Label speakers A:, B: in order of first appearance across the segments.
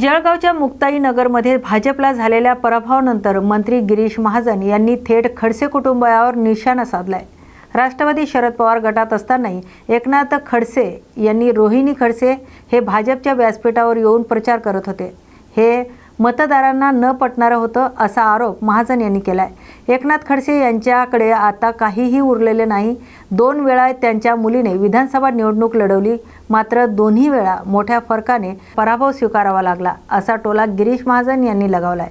A: जळगावच्या मुक्ताई नगरमध्ये भाजपला झालेल्या पराभवानंतर मंत्री गिरीश महाजन यांनी थेट खडसे कुटुंबावर निशाणा साधलाय। राष्ट्रवादी शरद पवार गटात असतानाही एकनाथ खडसे यांनी रोहिणी खडसे हे भाजपच्या व्यासपीठावर येऊन प्रचार करत होते। हे मतदारांना न पटणारं होतं असा आरोप महाजन यांनी केलाय। एकनाथ खडसे यांच्याकडे आता काहीही उरलेले नाही। 2 वेळा त्यांच्या मुलीने विधानसभा निवडणूक लढवली, मात्र दोन्ही वेळा मोठ्या फरकाने पराभव स्वीकारावा लागला असा टोला गिरीश महाजन यांनी लगावलाय।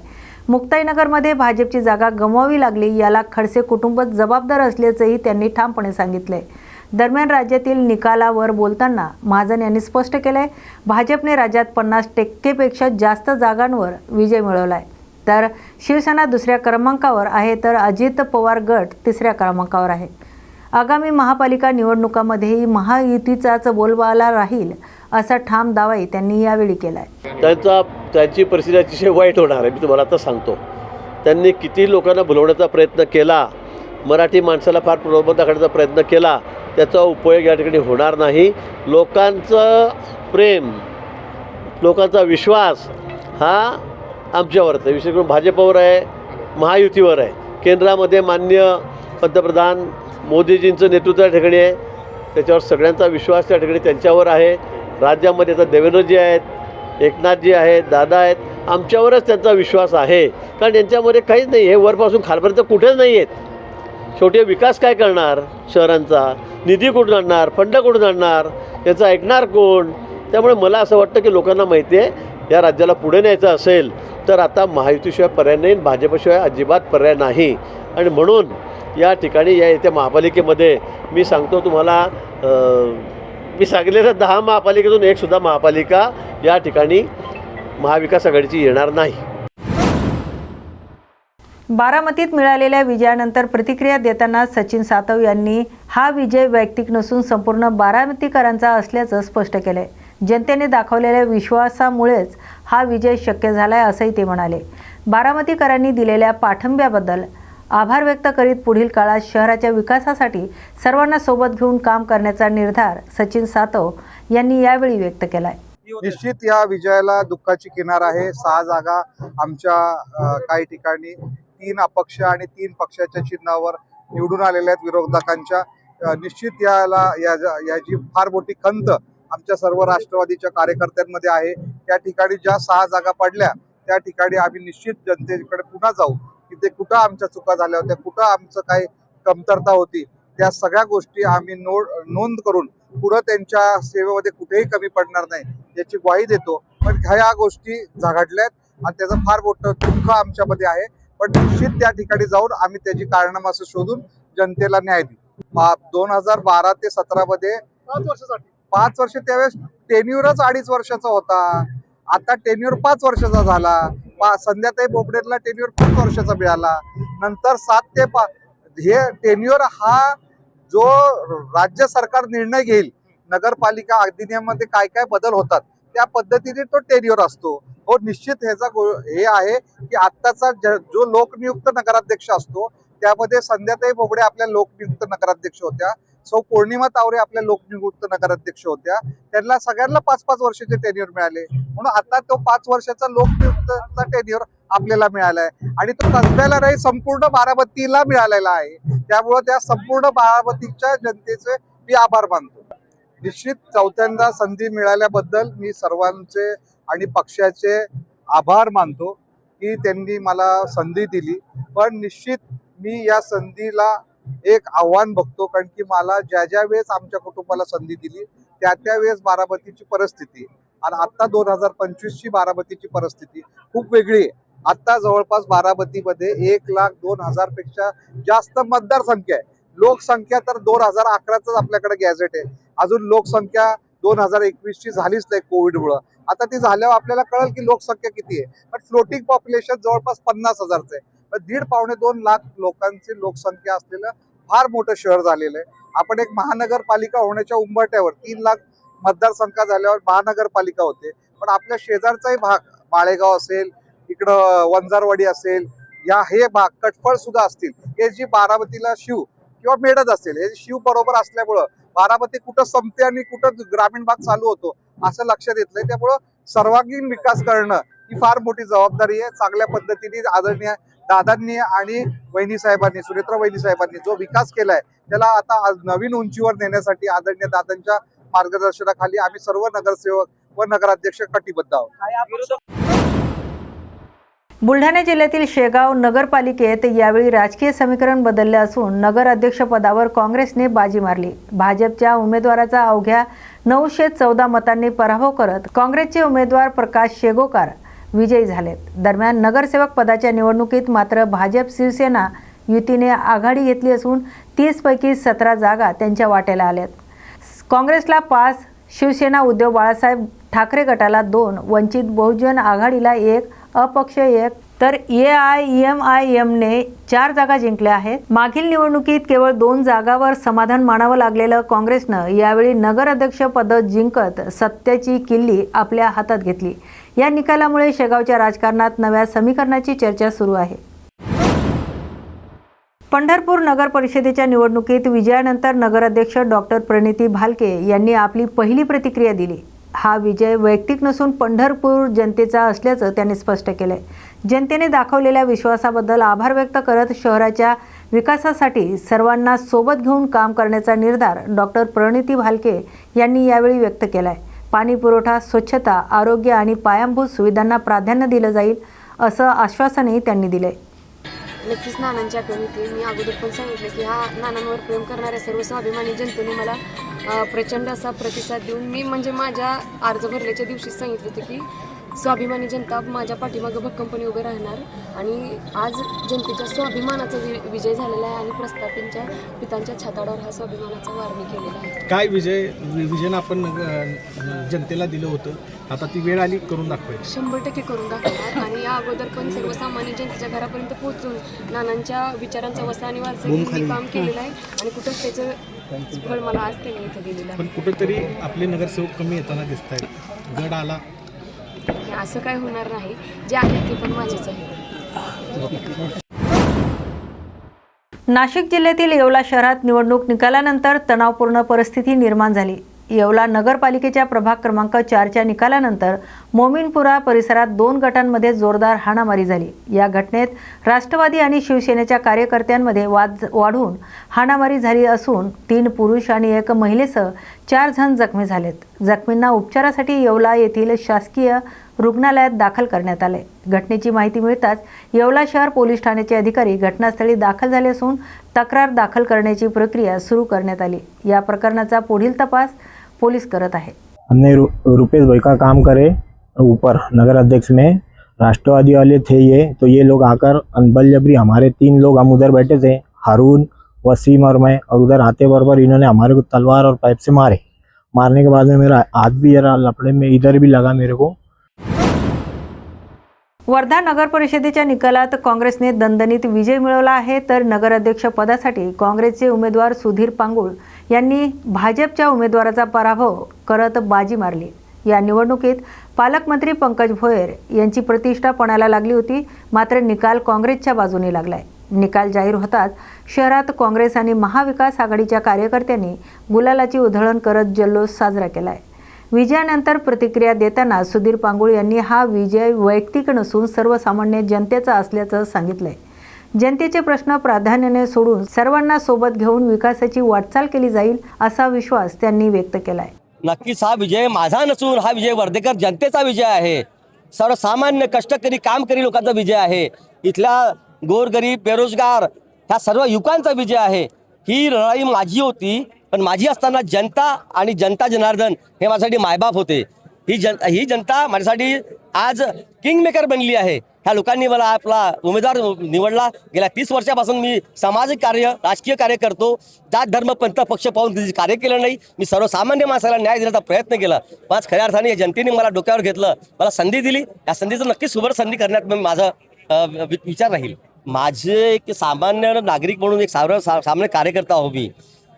A: मुक्ताईनगरमध्ये भाजपची जागा गमवावी लागली याला खडसे कुटुंब जबाबदार असल्याचंही त्यांनी ठामपणे सांगितले। दरम्यान राज्यातील निकालावर बोलताना महाजन यांनी स्पष्ट केलंय, भाजपने राज्यात 50% पेक्षा जास्त जागांवर विजय मिळवलाय, तर शिवसेना दुसऱ्या क्रमांकावर आहे, तर अजित पवार गट तिसऱ्या क्रमांकावर आहे। आगामी महापालिका निवडणुकांमध्येही महायुतीचाच बोलबाला राहील असा ठाम दावाही त्यांनी यावेळी केलाय।
B: त्यांची परिस्थिती अतिशय वाईट होणार आहे, मी तुम्हाला आता सांगतो। त्यांनी किती लोकांना भुलवण्याचा प्रयत्न केला, मराठी माणसाला फार प्रलोभन दाखवण्याचा प्रयत्न केला, त्याचा उपयोग या ठिकाणी होणार नाही। लोकांचं प्रेम, लोकांचा विश्वास हा आमच्यावरच आहे, विशेष करून भाजपवर आहे, महायुतीवर आहे। केंद्रामध्ये माननीय पंतप्रधान मोदीजींचं नेतृत्व या ठिकाणी आहे, त्याच्यावर सगळ्यांचा विश्वास त्या ठिकाणी त्यांच्यावर आहे। राज्यामध्ये आता देवेंद्रजी आहेत, एकनाथजी आहेत, दादा आहेत, आमच्यावरच त्यांचा विश्वास आहे, कारण यांच्यामध्ये काहीच नाही, हे वरपासून खालपर्यंत कुठेच नाही आहेत। शेवटी विकास काय करणार, शहरांचा निधी कुठून आणणार, फंड कुठून आणणार, याचं ऐकणार कोण? त्यामुळे मला असं वाटतं की लोकांना माहिती आहे, या राज्याला पुढे न्यायचं असेल तर आता महायुतीशिवाय पर्याय नाही, भाजपशिवाय अजिबात पर्याय नाही। आणि म्हणून या ठिकाणी या येत्या महापालिकेमध्ये मी सांगतो तुम्हाला, मी सांगितलेलं 10 महापालिकेतून एकसुद्धा महापालिका या ठिकाणी महाविकास आघाडीची येणार नाही।
A: बारामतीत मिळालेल्या विजयानंतर प्रतिक्रिया देताना सचिन सातव यांनी हा विजय वैयक्तिक नसून संपूर्ण बारामतीकरांचा असल्याचं स्पष्ट केलंय। जनतेने दाखवलेल्या विश्वासामुळेच हा विजय शक्य झालाय असंही ते म्हणाले। बारामतीकरांनी दिलेल्या पाठिंब्याबद्दल आभार व्यक्त करीत पुढील काळात शहराच्या विकासासाठी सर्वांना सोबत घेऊन काम करण्याचा निर्धार सचिन सातव यांनी यावेळी व्यक्त केलाय।
C: निश्चित या विजयाला दुःखाची किनार आहे। 6 जागा आमच्या काही ठिकाणी 3 अपक्ष आणि 3 पक्षाच्या चिन्हावर निवडून आलेल्या आहेत विरोधकांच्या। निश्चित याची फार मोठी खंत आमच्या सर्व राष्ट्रवादीच्या कार्यकर्त्यांमध्ये आहे। त्या ठिकाणी ज्या 6 जागा पडल्या त्या ठिकाणी आम्ही निश्चित जनतेकडे पुन्हा जाऊ की ते कुठं आमच्या चुका झाल्या होत्या, कुठं आमचं काही कमतरता होती, त्या सगळ्या गोष्टी आम्ही नोंद करून पुढं त्यांच्या सेवेमध्ये कुठेही कमी पडणार नाही याची ग्वाही देतो। पण ह्या गोष्टी झघडल्यात आणि त्याचं फार मोठं दुःख आमच्यामध्ये आहे, पण निश्चित त्या ठिकाणी जाऊन आम्ही त्याची कारणामासे शोधून जनतेला न्याय देऊ। 2012 ते 17 मध्ये 5 वर्ष त्यावेळेस टेन्युअरच 2.5 वर्षाचा होता, आता टेन्युअर 5 वर्षाचा झाला। संध्याताई बोबडेला टेन्युअर 5 वर्षाचा मिळाला, नंतर 7 ते 5 हे टेन्युअर हा जो राज्य सरकार निर्णय घेईल, नगरपालिका अधिनियमामध्ये काय काय बदल होतात त्या पद्धतीने तो टेन्युअर असतो। हो, निश्चित ह्याचा हे आहे की आत्ताचा जो लोकनियुक्त नगराध्यक्ष असतो त्यामध्ये संध्याताई बोबडे आपल्या लोकनियुक्त नगराध्यक्ष होत्या, सौ पौर्णिमा तावरे आपल्या लोकनियुक्त नगराध्यक्ष होत्या, त्यांना सगळ्यांना 5-5 वर्षाचे टेन्युअर मिळाले, म्हणून आता तो 5 वर्षाचा लोकनियुक्तचा टेन्युअर आपल्याला मिळालाय आणि तो कसब्याला नाही संपूर्ण बारामतीला मिळालेला आहे। त्यामुळे त्या संपूर्ण बारामतीच्या जनतेचे मी आभार मानतो। निश्चित चौथ्यांदा संधी मिळाल्याबद्दल मी सर्वांचे आणि पक्षाचे आभार मानतो की त्यांनी मला संधी दिली, पण निश्चित मी या संधीला एक आव्हान बघतो, कारण की मला ज्या वेळेस आमच्या कुटुंबाला संधी दिली त्या वेळेस बारामतीची परिस्थिती आणि आता 2025 ची बारामतीची परिस्थिती खूप वेगळी आहे। आता जवळपास बारामतीमध्ये 1,02,000 पेक्षा जास्त मतदारसंख्या आहे। लोकसंख्या तर 2011च आपल्याकडे गॅझेट आहे, अजून लोकसंख्या 2021 ची झालीच नाही कोविडमुळे। आता ती झाल्यावर आपल्याला कळेल की लोकसंख्या किती आहे, पण फ्लोटिंग पॉप्युलेशन जवळपास 50,000चं आहे। 1.5-2 लाख लोकांची लोकसंख्या असलेलं फार मोठं शहर झालेलं आहे। आपण एक महानगरपालिका होण्याच्या उंबरठ्यावर 3 लाख मतदारसंख्या झाल्यावर महानगरपालिका होते, पण आपल्या शेजारचाही भाग माळेगाव असेल, इकडं वंजारवाडी असेल, हे भाग कटफळ सुद्धा असतील, हे जी बारामतीला शिव किंवा मेडद असेल, हे शिव बरोबर असल्यामुळं बारामती कुठं संपते आणि कुठं ग्रामीण भाग चालू होतो असं लक्षात येतलंय। त्यामुळं सर्वांगीण विकास करणं ही फार मोठी जबाबदारी आहे. चांगल्या पद्धतीने आदरणीय दादांनी आणि वहिनी साहेबांनी, सुनेत्रा वहिनी साहेबांनी जो विकास केलाय त्याला आता नवीन उंचीवर नेण्यासाठी आदरणीय दादांच्या मार्गदर्शनाखाली आम्ही सर्व नगरसेवक व नगराध्यक्ष कटिबद्ध आहोत.
A: बुलढाणा जिल्ह्यातील शेगाव नगरपालिकेत यावेळी राजकीय समीकरण बदलले असून नगराध्यक्षपदावर काँग्रेसने बाजी मारली. भाजपच्या उमेदवाराचा अवघ्या 914 मतांनी पराभव करत काँग्रेसचे उमेदवार प्रकाश शेगोकार विजयी झालेत. दरम्यान नगरसेवक पदाच्या निवडणुकीत मात्र भाजप शिवसेना युतीने आघाडी घेतली असून 30 पैकी 17 जागा त्यांच्या वाट्याला आल्यात. काँग्रेसला 5, शिवसेना उद्धव बाळासाहेब ठाकरे गटाला 2, वंचित बहुजन आघाडीला 1, अपक्ष 1 तर AIMIMने 4 जागा जिंकल्या आहेत. मागील निवडणुकीत केवळ 2 जागावर समाधान मानावं लागलेलं काँग्रेसनं यावेळी नगराध्यक्ष पद जिंकत सत्तेची किल्ली आपल्या हातात घेतली. या निकालामुळे शेगावच्या राजकारणात नव्या समीकरणाची चर्चा सुरू आहे. पंढरपूर नगर परिषदेच्या निवडणुकीत विजयानंतर नगराध्यक्ष डॉक्टर प्रणिती भालके यांनी आपली पहिली प्रतिक्रिया दिली. हा विजय वैयक्तिक नसून पंढरपूर जनतेचा असल्याचं त्यांनी स्पष्ट केलंय. जनतेने दाखवलेल्या विश्वासाबद्दल आभार व्यक्त करत शहराच्या विकासासाठी सर्वांना सोबत घेऊन काम करण्याचा निर्धार डॉक्टर प्रणिती भालके यांनी यावेळी व्यक्त केलाय. पाणी पुरवठा, स्वच्छता, आरोग्य आणि पायाभूत सुविधांना प्राधान्य दिलं जाईल असं आश्वासनही त्यांनी दिलंय.
D: नक्कीच नानांच्या आठवणीत मी अगोदर पण सांगितलं की हा नानांवर प्रेम करणाऱ्या सर्व स्वाभिमानी जनतेने मला प्रचंड असा प्रतिसाद देऊन मी म्हणजे माझ्या अर्ज भरल्याच्या दिवशीच सांगितलं होतं की स्वाभिमानी जनता माझ्या पाठीमागं भक्कमपणे उभे राहणार आणि आज जनतेच्या स्वाभिमानाचा विजय झालेला आहे आणि प्रस्थापितांच्या पितांच्या छाताडावर हा स्वाभिमानाचा वार मी केलेला आहे.
E: काय विजन आपण जनतेला दिलं होतं, आता ती वेळ आली करून दाखवायची?
D: 100% करून दाखवणार आणि या अगोदर पण सर्वसामान्य जनतेच्या घरापर्यंत पोहोचून नानांच्या विचारांचा वसा आणि वारसा काम केलेलं आहे आणि कुठंच त्याचं फळ मला आज त्यांनी इथं दिलेलं आहे.
E: पण कुठंतरी आपले नगरसेवक कमी येताना दिसत आहेत. गड आला
D: असं काय होणार नाही, जे आहेत ते पण माझेच आहे.
A: नाशिक जिल्ह्यातील येवला शहरात निवडणूक निकालानंतर तणावपूर्ण परिस्थिती निर्माण झाली. येवला नगरपालिकेच्या प्रभाग क्रमांक 4च्या निकालानंतर मोमीनपुरा परिसरात 2 गटांमध्ये जोरदार हाणामारी झाली. या घटनेत राष्ट्रवादी आणि शिवसेनेच्या कार्यकर्त्यांमध्ये वाद वाढून हाणामारी झाली असून 3 पुरुष आणि 1 महिलेसह 4 जण जखमी झालेत. जखमींना उपचारासाठी येवला येथील शासकीय रुग्णालयात दाखल करण्यात आले. घटनेची माहिती मिळताच येवला शहर पोलीस ठाण्याचे अधिकारी घटनास्थळी दाखल झाले असून तक्रार दाखल करण्याची प्रक्रिया सुरू करण्यात आली. या प्रकरणाचा पुढील तपास पुलिस करत आहे.
F: हमने रुपेश भाई का काम करे ऊपर नगर अध्यक्ष में राष्ट्रवादी वाले थे ये लोग आकर बलजबरी हमारे 3 लोग हम उधर बैठे थे, हारून, वसीम और मैं, और उधर आते बराबर इन्होंने हमारे को तलवार और पाइप से मारने के बाद में मेरा हाथ भी जरा लपड़े में इधर भी लगा मेरे को.
A: वर्धा नगर परिषदेच्या निकालात काँग्रेसने दणदणीत विजय मिळवला आहे तर नगराध्यक्ष पदासाठी काँग्रेसचे उमेदवार सुधीर पांगुळ यांनी भाजपच्या उमेदवाराचा पराभव करत बाजी मारली. या निवडणुकीत पालकमंत्री पंकज भोयर यांची प्रतिष्ठा पणाला लागली होती, मात्र निकाल काँग्रेसच्या बाजूने लागलाय. निकाल जाहीर होताच शहरात काँग्रेस आणि महाविकास आघाडीच्या कार्यकर्त्यांनी गुलालाची उधळण करत जल्लोष साजरा केलाय. विजयानंतर प्रतिक्रिया देताना सुधीर पांगुळ यांनी हा विजय वैयक्तिक नसून सर्वसामान्य जनतेचा असल्याचं सांगितलंय. जनतेचे प्रश्न प्राधान्याने सोडून सर्वांना सोबत घेऊन विकासाची वाटचाल केली जाईल असा विश्वास त्यांनी व्यक्त केलाय.
G: नक्कीच हा विजय माझा नसून हा विजय वर्धेकर जनतेचा विजय आहे. सर्वसामान्य कष्टकरी कामकरी लोकांचा विजय आहे. इथल्या गोरगरीब बेरोजगार ह्या सर्व युवकांचा विजय आहे. ही लढाई माझी होती, पण माझी असताना जनता आणि जनता जनार्दन हे माझ्यासाठी मायबाप होते. ही जनता माझ्यासाठी आज किंगमेकर बनली आहे. ह्या लोकांनी मला आपला उमेदवार निवडला. गेल्या 30 वर्षापासून मी सामाजिक कार्य, राजकीय कार्य करतो. जात धर्म पंथ पक्ष पाहून कधी कार्य केलं नाही. मी सर्वसामान्य माणसाला न्याय देण्याचा प्रयत्न केला. पण खऱ्या अर्थाने या जनतेने मला डोक्यावर घेतलं, मला संधी दिली. या संधीचं नक्कीच सुवर्ण संधी करण्यात माझा विचार राहील. माझे एक सामान्य नागरिक म्हणून एक सामान्य कार्यकर्ता हो मी,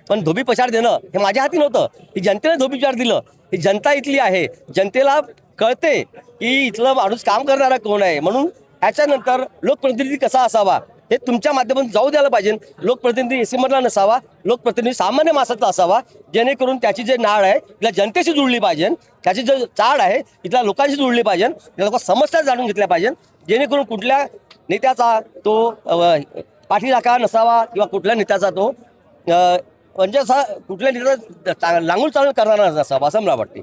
G: पण धोबी पछाड देणं हे माझ्या हाती नव्हतं. ही जनतेने धोबी पछाड दिलं. ही जनता इथली आहे. जनतेला कळते की इथलं माणूस काम करणारा कोण आहे. म्हणून ह्याच्यानंतर लोकप्रतिनिधी कसा असावा हे तुमच्या माध्यमातून जाऊ द्यायला पाहिजे. लोकप्रतिनिधी एसी मधला नसावा, लोकप्रतिनिधी सामान्य माणसाचा असावा, जेणेकरून त्याची जे नाळ आहे तिला जनतेशी जुळली पाहिजे, त्याची जे चाड आहे इथल्या लोकांशी जुळली पाहिजे, त्या लोक समस्या जाणून घेतल्या पाहिजे, जेणेकरून कुठल्या नेत्याचा तो पाठीराखा नसावा किंवा कुठल्या नेत्याचा तो म्हणजे असा कुठल्या नेत्याचा लांगून चालून करणारा नसावा असं मला वाटते.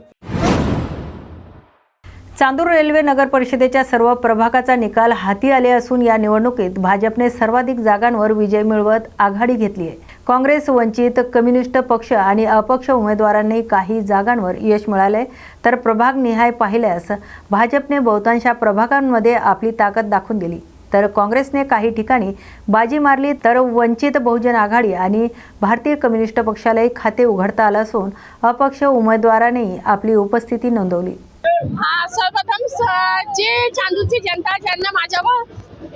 A: चांदूर रेल्वे नगर परिषदेच्या सर्व प्रभागाचा निकाल हाती आले असून या निवडणुकीत भाजपने सर्वाधिक जागांवर विजय मिळवत आघाडी घेतली आहे. काँग्रेस, वंचित, कम्युनिस्ट पक्ष आणि अपक्ष उमेदवारांनी काही जागांवर यश मिळाले, तर प्रभाग निहाय पाहिल्यास भाजपने बहुतांश प्रभागांमध्ये आपली ताकद दाखवून दिली, तर काँग्रेसने काही ठिकाणी बाजी मारली, तर वंचित बहुजन आघाडी आणि भारतीय कम्युनिस्ट पक्षालाही खाते उघडता आलं असून अपक्ष उमेदवारांनी आपली उपस्थिती नोंदवली.
H: सर्वप्रथम जे चांदूरची जनता ज्यांना माझ्यावर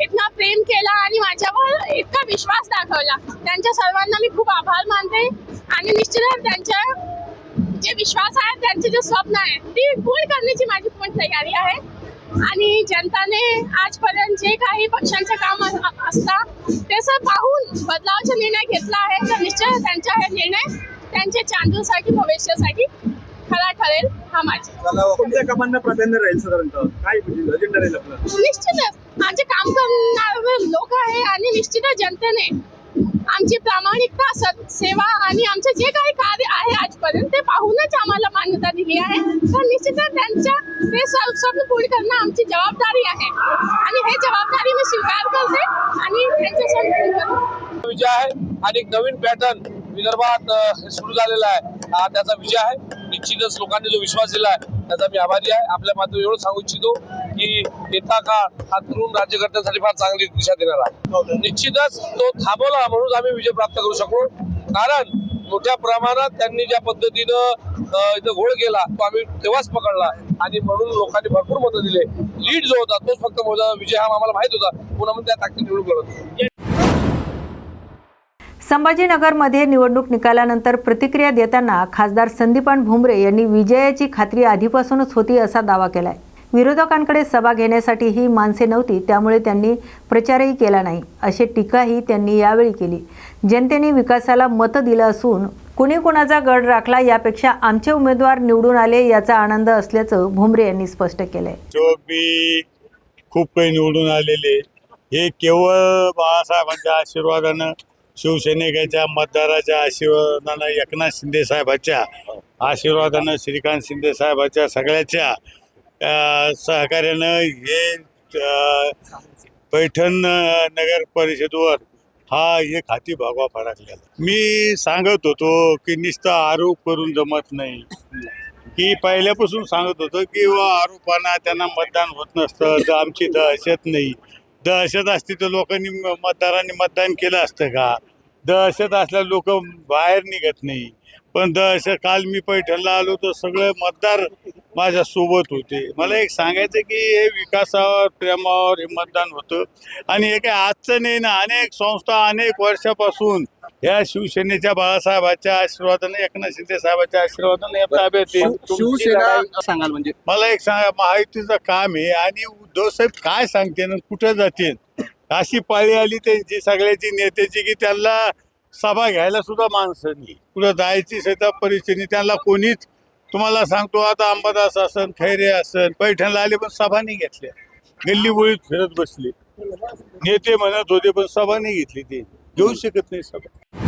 H: इतका प्रेम केला आणि माझ्यावर इतका विश्वास दाखवला, त्यांच्या सर्वांना मी खूप आभार मानते. आणि निश्चितच त्यांच्या जे विश्वास आहे, त्यांचे जे स्वप्न आहे ती पूर्ण करण्याची माझी पूर्ण तयारी आहे. आणि जनताने आजपर्यंत जे काही पक्षांचे काम असतात ते सब पाहून बदलावाचा निर्णय घेतला आहे, तर निश्चित त्यांचा हे निर्णय त्यांच्या चांदूरसाठी भविष्यासाठी खरा ठरेल. हा माझा
I: कोणत्या कामांना प्राधान्य राहील साधारणतः, काय अजेंडा राहील आपला?
H: निश्चितच आमचे काम करणारे लोक आहे आणि निश्चितच जनतेने आमची प्रामाणिकता, सेवा आणि आमचे जे काही कार्य आहे आजपर्यंत ते पाहूनच आम्हाला मान्यता दिली आहे. तर निश्चितच त्यांच्या ते स्वप्न पूर्ण करणं आमची जबाबदारी आहे आणि हे जबाबदारी मी स्वीकार करते आणि त्यांच्यासोबत पूर्ण करते.
J: विजय आहे आणि एक नवीन पॅटर्न विदर्भात सुरू झालेला आहे, हा त्याचा विजय आहे. निश्चितच लोकांनी जो विश्वास दिला आहे त्याचा मी आभारी आहे. आपल्या माध्यमातून एवढं सांगू इच्छितो की येता का हा तरुण राज्यकर्त्यांसाठी फार चांगली दिशा देणार आहे. निश्चितच तो थांबवला म्हणून आम्ही विजय प्राप्त करू शकलो, कारण मोठ्या प्रमाणात त्यांनी ज्या पद्धतीनं इथं घोळ केला तो आम्ही तेव्हाच पकडला आणि म्हणून लोकांनी भरपूर मतं दिले. लीड जो होता तोच फक्त विजय हा आम्हाला माहित होता, पुन्हा म्हणून त्या ताकद निवडून करत.
A: संभाजीनगरमध्ये निवडणूक निकालानंतर प्रतिक्रिया देताना खासदार संदीपान भुमरे यांनी विजयाची खात्री आधीपासूनच होती असा दावा केलाय. विरोधकांकडे सभा घेण्यासाठी ही माणसे नव्हती, त्यामुळे त्यांनी प्रचारही केला नाही, अशी टीकाही त्यांनी यावेळी केली. जनतेने विकासाला मतं दिलं असून कुणी कुणाचा गड राखला यापेक्षा आमचे उमेदवार निवडून आले याचा आनंद असल्याचं भुमरे यांनी स्पष्ट केलंय.
K: खूप काही निवडून आलेले हे केवळ बाळासाहेबांच्या आशीर्वादानं, शिवसैनिकाच्या मतदाराच्या आशीर्वादानं, एकनाथ शिंदे साहेबांच्या आशीर्वादानं, श्रीकांत शिंदे साहेबांच्या सगळ्याच्या सहकार्यानं हे पैठण नगर परिषदेवर हा एक हाती भगवा फडकलेला. मी सांगत होतो की नुसतं आरोप करून जमत नाही, की पहिल्यापासून सांगत होतो की आरोपांना त्यांना मतदान होत नसतं, तर आमची दहशत नाही. दहशत असती तर लोकांनी मतदारांनी मतदान केलं असतं का? दहशत असल्या लोक बाहेर निघत नाही. पण दहशत, काल मी पैठणला आलो तर सगळे मतदार माझ्या सोबत होते. मला एक सांगायचं की हे विकासावर, प्रेमावर हे मतदान होतं आणि हे काही आजचं नाही ना. अनेक संस्था अनेक वर्षापासून या शिवसेनेच्या बाळासाहेबांच्या आशीर्वादाने, एकनाथ शिंदे साहेबांच्या आशीर्वादाने
I: शिवसेना सांगाल म्हणजे
K: मला एक सांगा, महायुतीचं काम आहे आणि उद्धव साहेब काय सांगते ना, कुठं जाते, अशी पाळी आली त्यांची सगळ्याची नेत्याची की त्यांना सभा घ्यायला सुद्धा माणसं नाही, कुठं जायची सुद्धा परिस्थिती. त्यांना कोणीच, तुम्हाला सांगतो आता अंबादास असन, खैरे असन, पैठणला आले पण सभा नाही घेतल्या, गल्ली बोळीत फिरत बसले. नेते म्हणत होते पण सभा नाही घेतली, ते घेऊ शकत नाही सभा.